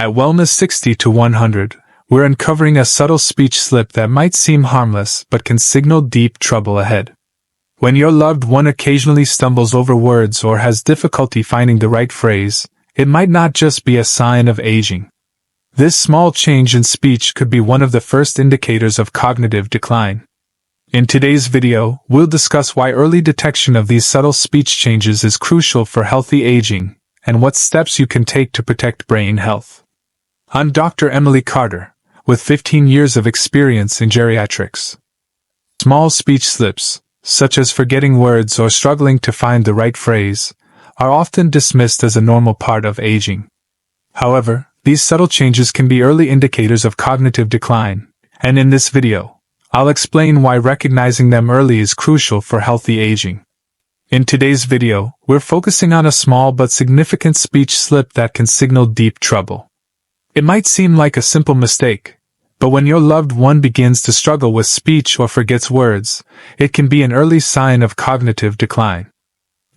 At Wellness 60 to 100, we're uncovering a subtle speech slip that might seem harmless but can signal deep trouble ahead. When your loved one occasionally stumbles over words or has difficulty finding the right phrase, it might not just be a sign of aging. This small change in speech could be one of the first indicators of cognitive decline. In today's video, we'll discuss why early detection of these subtle speech changes is crucial for healthy aging, and what steps you can take to protect brain health. I'm Dr. Emily Carter, with 15 years of experience in geriatrics. Small speech slips, such as forgetting words or struggling to find the right phrase, are often dismissed as a normal part of aging. However, these subtle changes can be early indicators of cognitive decline, and in this video, I'll explain why recognizing them early is crucial for healthy aging. In today's video, we're focusing on a small but significant speech slip that can signal deep trouble. It might seem like a simple mistake, but when your loved one begins to struggle with speech or forgets words, it can be an early sign of cognitive decline.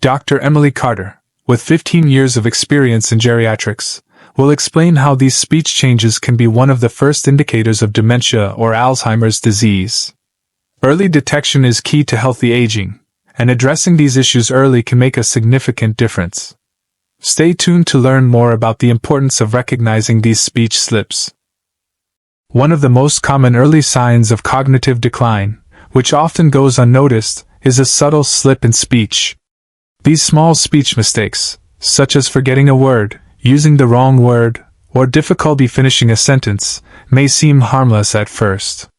Dr. Emily Carter, with 15 years of experience in geriatrics, will explain how these speech changes can be one of the first indicators of dementia or Alzheimer's disease. Early detection is key to healthy aging, and addressing these issues early can make a significant difference. Stay tuned to learn more about the importance of recognizing these speech slips. One of the most common early signs of cognitive decline, which often goes unnoticed, is a subtle slip in speech. These small speech mistakes, such as forgetting a word, using the wrong word, or difficulty finishing a sentence, may seem harmless at first.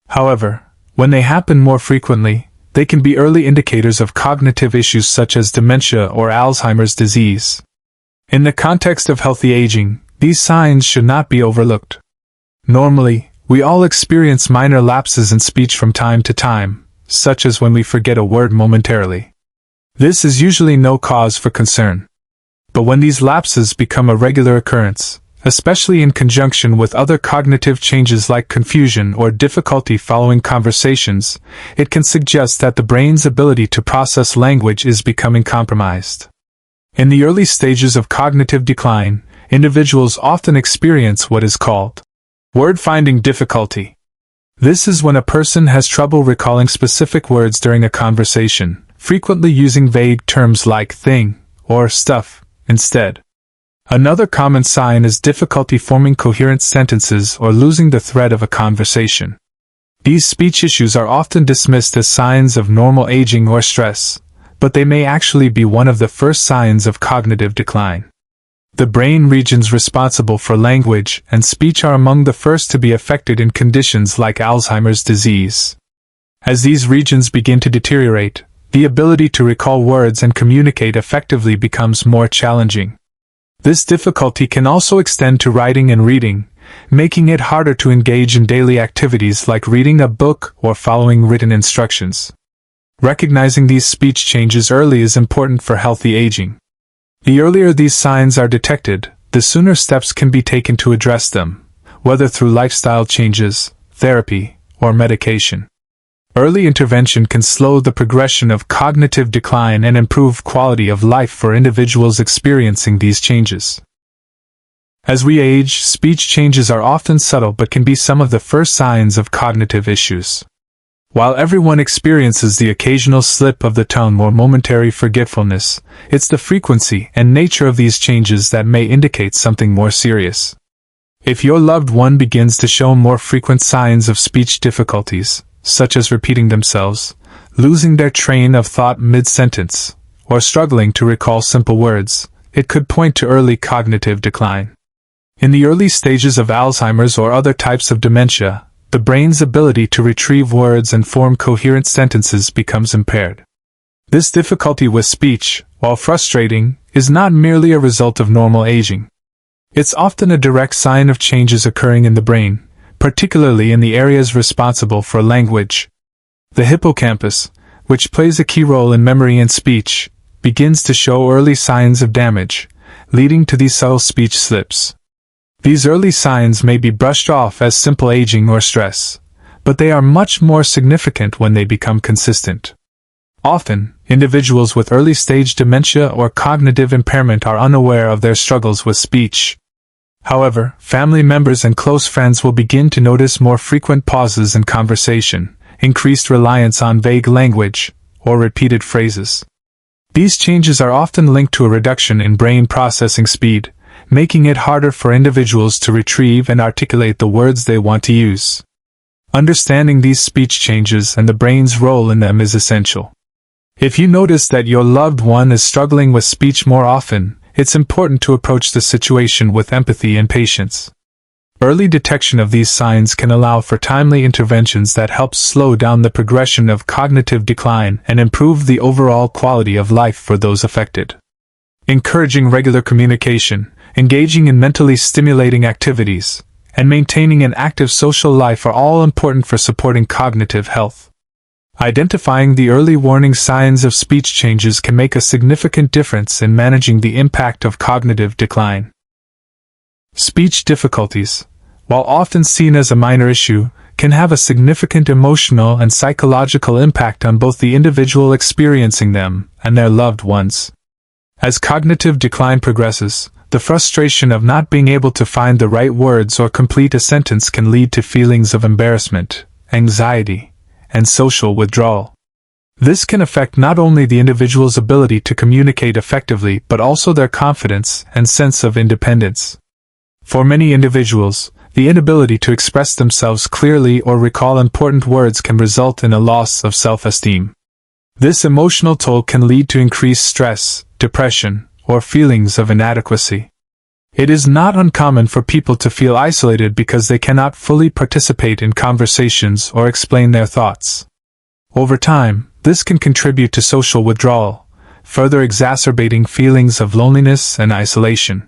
However, when they happen more frequently, they can be early indicators of cognitive issues such as dementia or Alzheimer's disease. In the context of healthy aging, these signs should not be overlooked. Normally, we all experience minor lapses in speech from time to time, such as when we forget a word momentarily. This is usually no cause for concern. But when these lapses become a regular occurrence, especially in conjunction with other cognitive changes like confusion or difficulty following conversations, it can suggest that the brain's ability to process language is becoming compromised. In the early stages of cognitive decline, individuals often experience what is called word-finding difficulty. This is when a person has trouble recalling specific words during a conversation, frequently using vague terms like thing or stuff instead. Another common sign is difficulty forming coherent sentences or losing the thread of a conversation. These speech issues are often dismissed as signs of normal aging or stress, but they may actually be one of the first signs of cognitive decline. The brain regions responsible for language and speech are among the first to be affected in conditions like Alzheimer's disease. As these regions begin to deteriorate, the ability to recall words and communicate effectively becomes more challenging. This difficulty can also extend to writing and reading, making it harder to engage in daily activities like reading a book or following written instructions. Recognizing these speech changes early is important for healthy aging. The earlier these signs are detected, the sooner steps can be taken to address them, whether through lifestyle changes, therapy, or medication. Early intervention can slow the progression of cognitive decline and improve quality of life for individuals experiencing these changes. As we age, speech changes are often subtle but can be some of the first signs of cognitive issues. While everyone experiences the occasional slip of the tongue or momentary forgetfulness, it's the frequency and nature of these changes that may indicate something more serious. If your loved one begins to show more frequent signs of speech difficulties, such as repeating themselves, losing their train of thought mid-sentence, or struggling to recall simple words, it could point to early cognitive decline. In the early stages of Alzheimer's or other types of dementia, the brain's ability to retrieve words and form coherent sentences becomes impaired. This difficulty with speech, while frustrating, is not merely a result of normal aging. It's often a direct sign of changes occurring in the brain, particularly in the areas responsible for language. The hippocampus, which plays a key role in memory and speech, begins to show early signs of damage, leading to these subtle speech slips. These early signs may be brushed off as simple aging or stress, but they are much more significant when they become consistent. Often, individuals with early-stage dementia or cognitive impairment are unaware of their struggles with speech. However, family members and close friends will begin to notice more frequent pauses in conversation, increased reliance on vague language, or repeated phrases. These changes are often linked to a reduction in brain processing speed, making it harder for individuals to retrieve and articulate the words they want to use. Understanding these speech changes and the brain's role in them is essential. If you notice that your loved one is struggling with speech more often, it's important to approach the situation with empathy and patience. Early detection of these signs can allow for timely interventions that help slow down the progression of cognitive decline and improve the overall quality of life for those affected. Encouraging regular communication, engaging in mentally stimulating activities, and maintaining an active social life are all important for supporting cognitive health. Identifying the early warning signs of speech changes can make a significant difference in managing the impact of cognitive decline. Speech difficulties, while often seen as a minor issue, can have a significant emotional and psychological impact on both the individual experiencing them and their loved ones. As cognitive decline progresses, the frustration of not being able to find the right words or complete a sentence can lead to feelings of embarrassment, anxiety, and social withdrawal. This can affect not only the individual's ability to communicate effectively but also their confidence and sense of independence. For many individuals, the inability to express themselves clearly or recall important words can result in a loss of self-esteem. This emotional toll can lead to increased stress, depression, or feelings of inadequacy. It is not uncommon for people to feel isolated because they cannot fully participate in conversations or explain their thoughts. Over time, this can contribute to social withdrawal, further exacerbating feelings of loneliness and isolation.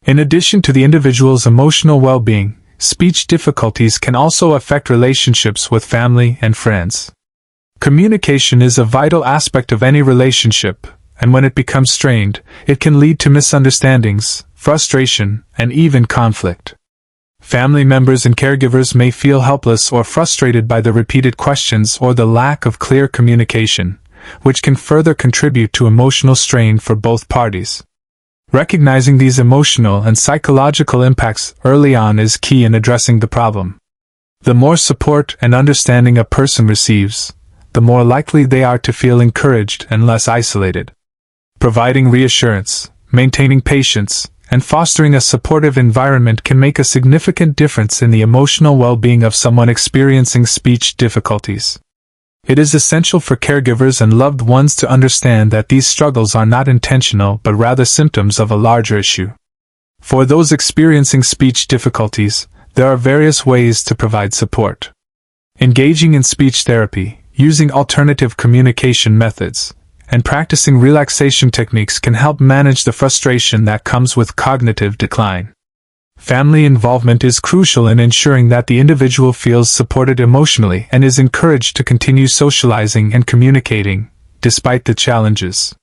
In addition to the individual's emotional well-being, speech difficulties can also affect relationships with family and friends. Communication is a vital aspect of any relationship, and when it becomes strained, it can lead to misunderstandings, frustration, and even conflict. Family members and caregivers may feel helpless or frustrated by the repeated questions or the lack of clear communication, which can further contribute to emotional strain for both parties. Recognizing these emotional and psychological impacts early on is key in addressing the problem. The more support and understanding a person receives, the more likely they are to feel encouraged and less isolated. Providing reassurance, maintaining patience, and fostering a supportive environment can make a significant difference in the emotional well-being of someone experiencing speech difficulties. It is essential for caregivers and loved ones to understand that these struggles are not intentional but rather symptoms of a larger issue. For those experiencing speech difficulties, there are various ways to provide support. Engaging in speech therapy, using alternative communication methods, and practicing relaxation techniques can help manage the frustration that comes with cognitive decline. Family involvement is crucial in ensuring that the individual feels supported emotionally and is encouraged to continue socializing and communicating, despite the challenges.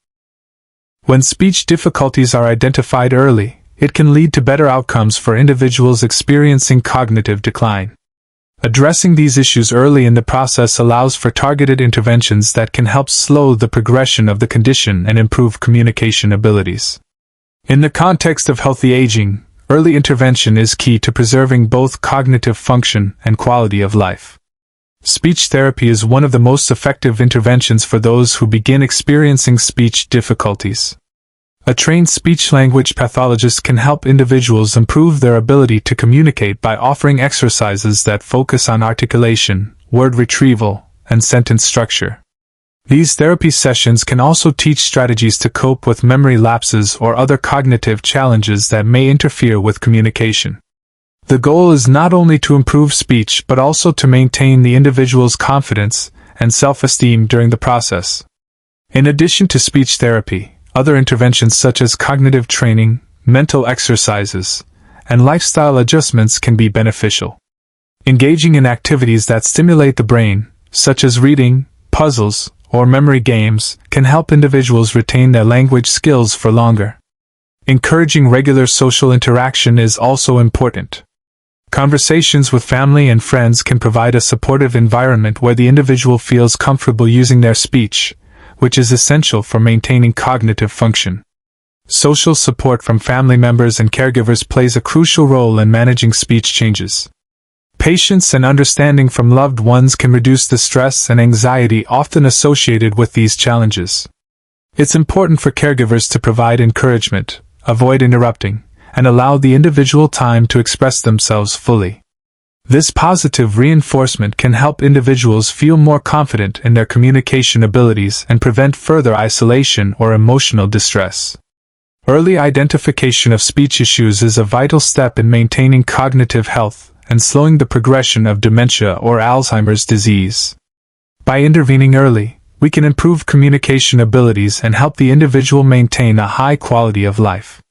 When speech difficulties are identified early, it can lead to better outcomes for individuals experiencing cognitive decline. Addressing these issues early in the process allows for targeted interventions that can help slow the progression of the condition and improve communication abilities. In the context of healthy aging, early intervention is key to preserving both cognitive function and quality of life. Speech therapy is one of the most effective interventions for those who begin experiencing speech difficulties. A trained speech-language pathologist can help individuals improve their ability to communicate by offering exercises that focus on articulation, word retrieval, and sentence structure. These therapy sessions can also teach strategies to cope with memory lapses or other cognitive challenges that may interfere with communication. The goal is not only to improve speech but also to maintain the individual's confidence and self-esteem during the process. In addition to speech therapy, other interventions such as cognitive training, mental exercises, and lifestyle adjustments can be beneficial. Engaging in activities that stimulate the brain, such as reading, puzzles, or memory games, can help individuals retain their language skills for longer. Encouraging regular social interaction is also important. Conversations with family and friends can provide a supportive environment where the individual feels comfortable using their speech, which is essential for maintaining cognitive function. Social support from family members and caregivers plays a crucial role in managing speech changes. Patience and understanding from loved ones can reduce the stress and anxiety often associated with these challenges. It's important for caregivers to provide encouragement, avoid interrupting, and allow the individual time to express themselves fully. This positive reinforcement can help individuals feel more confident in their communication abilities and prevent further isolation or emotional distress. Early identification of speech issues is a vital step in maintaining cognitive health and slowing the progression of dementia or Alzheimer's disease. By intervening early, we can improve communication abilities and help the individual maintain a high quality of life.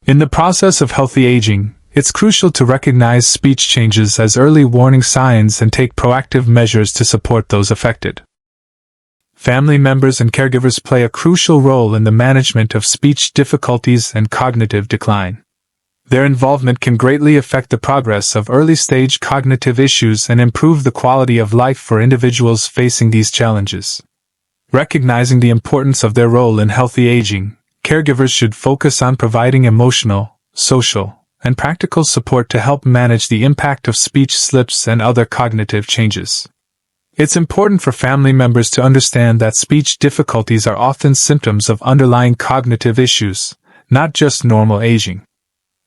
In the process of healthy aging, it's crucial to recognize speech changes as early warning signs and take proactive measures to support those affected. Family members and caregivers play a crucial role in the management of speech difficulties and cognitive decline. Their involvement can greatly affect the progress of early-stage cognitive issues and improve the quality of life for individuals facing these challenges. Recognizing the importance of their role in healthy aging, caregivers should focus on providing emotional, social, and practical support to help manage the impact of speech slips and other cognitive changes. It's important for family members to understand that speech difficulties are often symptoms of underlying cognitive issues, not just normal aging.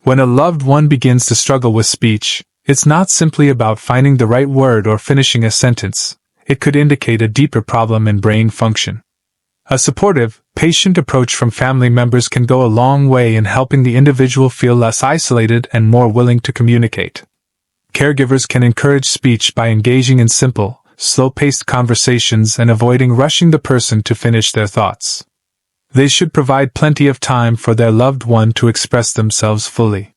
When a loved one begins to struggle with speech, it's not simply about finding the right word or finishing a sentence. It could indicate a deeper problem in brain function. A supportive, patient approach from family members can go a long way in helping the individual feel less isolated and more willing to communicate. Caregivers can encourage speech by engaging in simple, slow-paced conversations and avoiding rushing the person to finish their thoughts. They should provide plenty of time for their loved one to express themselves fully.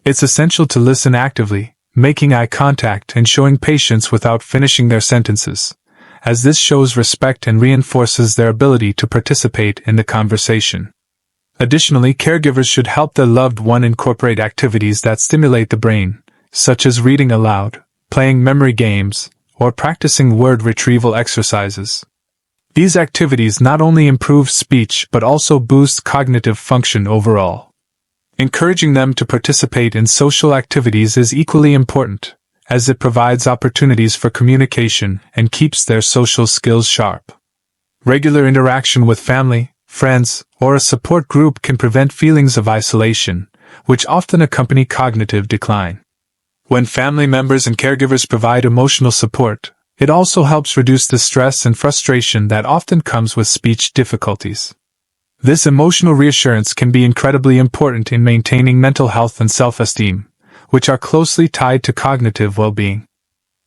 It's essential to listen actively, making eye contact and showing patience without finishing their sentences, as this shows respect and reinforces their ability to participate in the conversation. Additionally, caregivers should help their loved one incorporate activities that stimulate the brain, such as reading aloud, playing memory games, or practicing word retrieval exercises. These activities not only improve speech but also boost cognitive function overall. Encouraging them to participate in social activities is equally important, as it provides opportunities for communication and keeps their social skills sharp. Regular interaction with family, friends, or a support group can prevent feelings of isolation, which often accompany cognitive decline. When family members and caregivers provide emotional support, it also helps reduce the stress and frustration that often comes with speech difficulties. This emotional reassurance can be incredibly important in maintaining mental health and self-esteem, which are closely tied to cognitive well-being.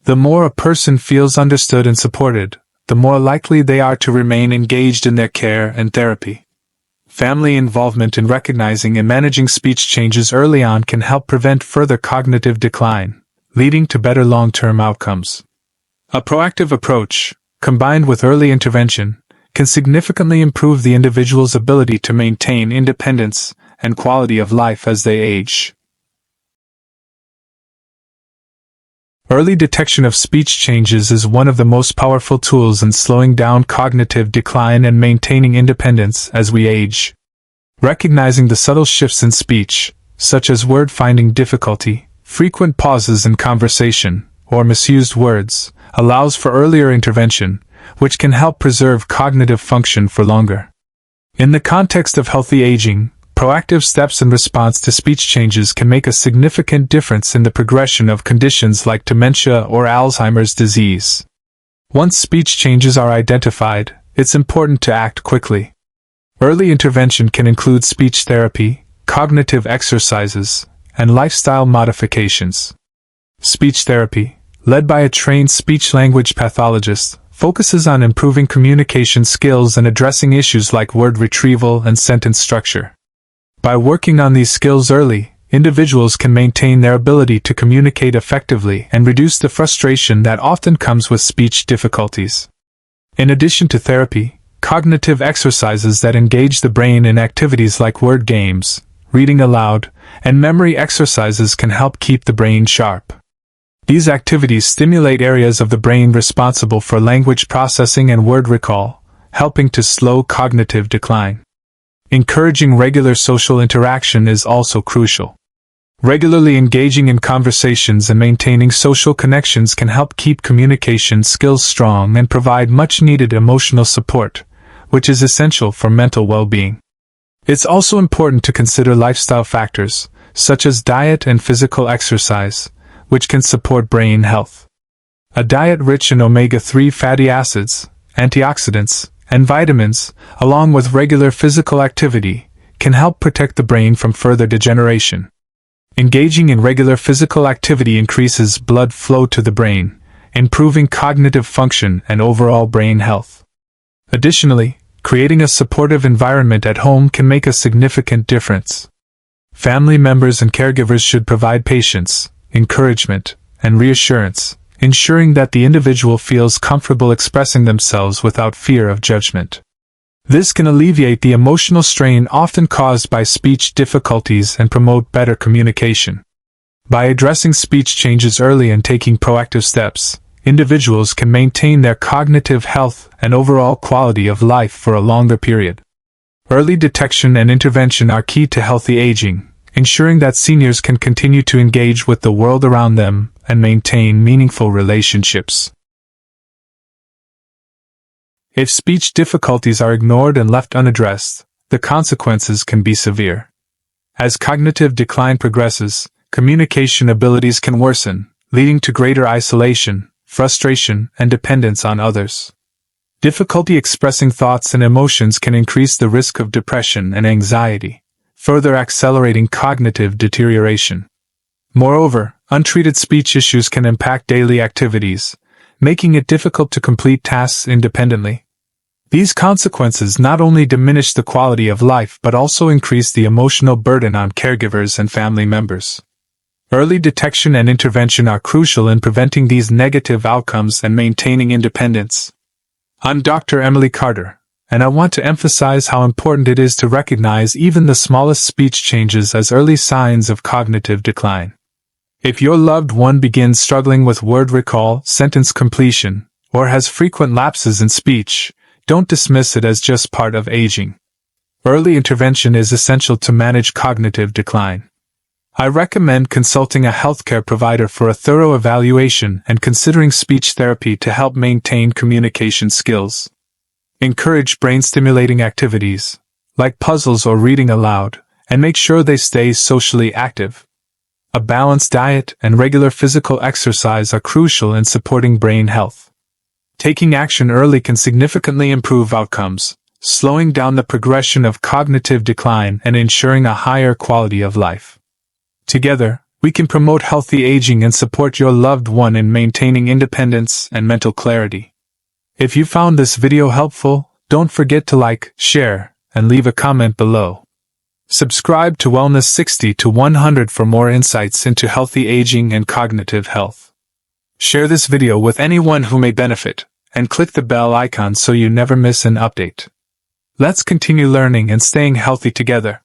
The more a person feels understood and supported, the more likely they are to remain engaged in their care and therapy. Family involvement in recognizing and managing speech changes early on can help prevent further cognitive decline, leading to better long-term outcomes. A proactive approach, combined with early intervention, can significantly improve the individual's ability to maintain independence and quality of life as they age. Early detection of speech changes is one of the most powerful tools in slowing down cognitive decline and maintaining independence as we age. Recognizing the subtle shifts in speech, such as word-finding difficulty, frequent pauses in conversation, or misused words, allows for earlier intervention, which can help preserve cognitive function for longer. In the context of healthy aging, proactive steps in response to speech changes can make a significant difference in the progression of conditions like dementia or Alzheimer's disease. Once speech changes are identified, it's important to act quickly. Early intervention can include speech therapy, cognitive exercises, and lifestyle modifications. Speech therapy, led by a trained speech-language pathologist, focuses on improving communication skills and addressing issues like word retrieval and sentence structure. By working on these skills early, individuals can maintain their ability to communicate effectively and reduce the frustration that often comes with speech difficulties. In addition to therapy, cognitive exercises that engage the brain in activities like word games, reading aloud, and memory exercises can help keep the brain sharp. These activities stimulate areas of the brain responsible for language processing and word recall, helping to slow cognitive decline. Encouraging regular social interaction is also crucial. Regularly engaging in conversations and maintaining social connections can help keep communication skills strong and provide much-needed emotional support, which is essential for mental well-being. It's also important to consider lifestyle factors, such as diet and physical exercise, which can support brain health. A diet rich in omega-3 fatty acids, antioxidants, and vitamins, along with regular physical activity, can help protect the brain from further degeneration. Engaging in regular physical activity increases blood flow to the brain, improving cognitive function and overall brain health. Additionally, creating a supportive environment at home can make a significant difference. Family members and caregivers should provide patience, encouragement, and reassurance, ensuring that the individual feels comfortable expressing themselves without fear of judgment. This can alleviate the emotional strain often caused by speech difficulties and promote better communication. By addressing speech changes early and taking proactive steps, individuals can maintain their cognitive health and overall quality of life for a longer period. Early detection and intervention are key to healthy aging, ensuring that seniors can continue to engage with the world around them and maintain meaningful relationships. If speech difficulties are ignored and left unaddressed, the consequences can be severe. As cognitive decline progresses, communication abilities can worsen, leading to greater isolation, frustration, and dependence on others. Difficulty expressing thoughts and emotions can increase the risk of depression and anxiety, further accelerating cognitive deterioration. Moreover, untreated speech issues can impact daily activities, making it difficult to complete tasks independently. These consequences not only diminish the quality of life but also increase the emotional burden on caregivers and family members. Early detection and intervention are crucial in preventing these negative outcomes and maintaining independence. I'm Dr. Emily Carter, and I want to emphasize how important it is to recognize even the smallest speech changes as early signs of cognitive decline. If your loved one begins struggling with word recall, sentence completion, or has frequent lapses in speech, don't dismiss it as just part of aging. Early intervention is essential to manage cognitive decline. I recommend consulting a healthcare provider for a thorough evaluation and considering speech therapy to help maintain communication skills. Encourage brain-stimulating activities, like puzzles or reading aloud, and make sure they stay socially active. A balanced diet and regular physical exercise are crucial in supporting brain health. Taking action early can significantly improve outcomes, slowing down the progression of cognitive decline and ensuring a higher quality of life. Together, we can promote healthy aging and support your loved one in maintaining independence and mental clarity. If you found this video helpful, don't forget to like, share, and leave a comment below. Subscribe to Wellness 60 to 100 for more insights into healthy aging and cognitive health. Share this video with anyone who may benefit, and click the bell icon so you never miss an update. Let's continue learning and staying healthy together.